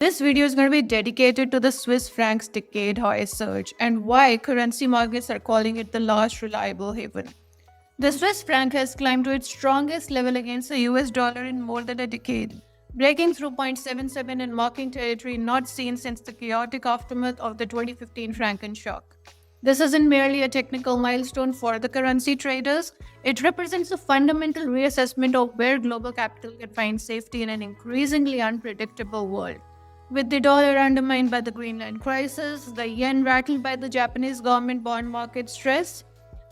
This video is going to be dedicated to the Swiss franc's decade-high surge and why currency markets are calling it the last reliable haven. The Swiss franc has climbed to its strongest level against the US dollar in more than a decade, breaking through 0.77 and marking territory not seen since the chaotic aftermath of the 2015 Franken shock. This isn't merely a technical milestone for the currency traders, it represents a fundamental reassessment of where global capital can find safety in an increasingly unpredictable world. With the dollar undermined by the Greenland crisis, the yen rattled by the Japanese government bond market stress,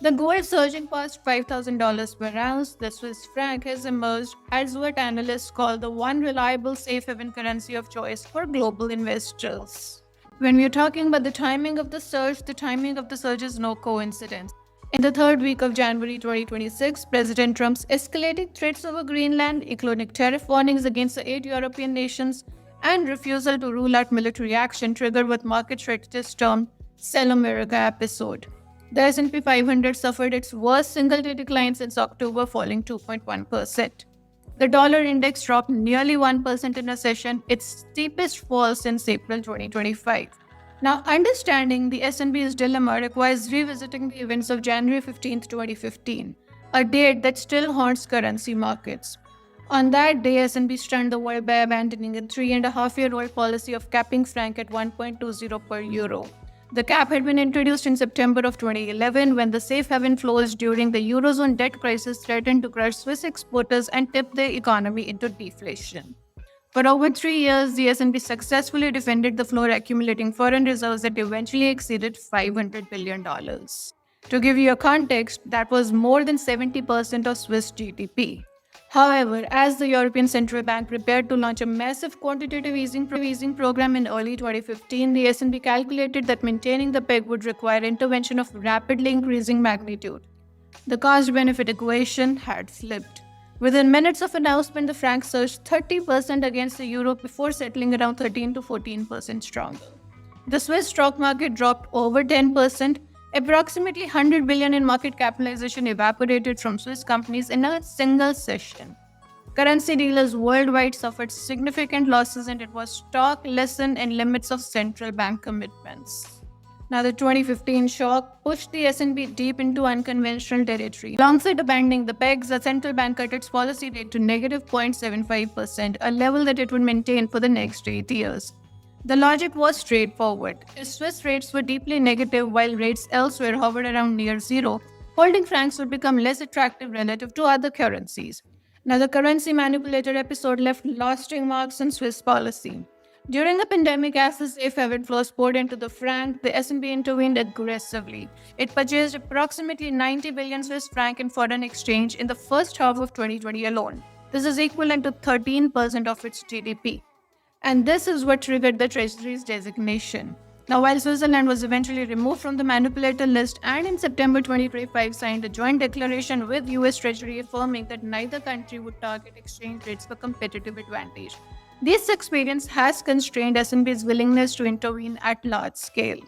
the gold surging past $5,000 per ounce, the Swiss franc has emerged as what analysts call the one reliable safe haven currency of choice for global investors. When we are talking about the timing of the surge is no coincidence. In the third week of January 2026, President Trump's escalating threats over Greenland, including tariff warnings against the 8 European nations, and refusal to rule out military action triggered what market strategists termed Sell America episode. The S&P 500 suffered its worst single-day decline since October, falling 2.1%. The dollar index dropped nearly 1% in a session, its steepest fall since April 2025. Now, understanding the S&P's dilemma requires revisiting the events of January 15, 2015, a date that still haunts currency markets. On that day, S&P stunned the world by abandoning a 3.5-year-old policy of capping franc at 1.20 per euro. The cap had been introduced in September of 2011 when the safe haven flows during the Eurozone debt crisis threatened to crush Swiss exporters and tip the economy into deflation. For over 3 years, the S&P successfully defended the floor, accumulating foreign reserves that eventually exceeded $500 billion. To give you a context, that was more than 70% of Swiss GDP. However, as the European Central Bank prepared to launch a massive quantitative easing program in early 2015, the S&P calculated that maintaining the peg would require intervention of rapidly increasing magnitude. The cost-benefit equation had flipped. Within minutes of announcement, the franc surged 30% against the euro before settling around 13 to 14% stronger. The Swiss stock market dropped over 10%. Approximately 100 billion in market capitalization evaporated from Swiss companies in a single session. Currency dealers worldwide suffered significant losses, and it was stark lesson in limits of central bank commitments. Now, the 2015 shock pushed the S&P deep into unconventional territory. Alongside abandoning the pegs, the central bank cut its policy rate to negative 0.75%, a level that it would maintain for the next 8 years. The logic was straightforward. If Swiss rates were deeply negative while rates elsewhere hovered around near zero, holding francs would become less attractive relative to other currencies. Now, the currency manipulator episode left lasting marks on Swiss policy. During the pandemic, as the safe haven flows poured into the franc, the S&P intervened aggressively. It purchased approximately 90 billion Swiss franc in foreign exchange in the first half of 2020 alone. This is equivalent to 13% of its GDP. And this is what triggered the Treasury's designation. Now, while Switzerland was eventually removed from the manipulator list and in September 2025 signed a joint declaration with US Treasury affirming that neither country would target exchange rates for competitive advantage, this experience has constrained S&P's willingness to intervene at large scale.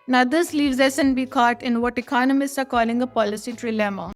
Now, this leaves S&P caught in what economists are calling a policy trilemma.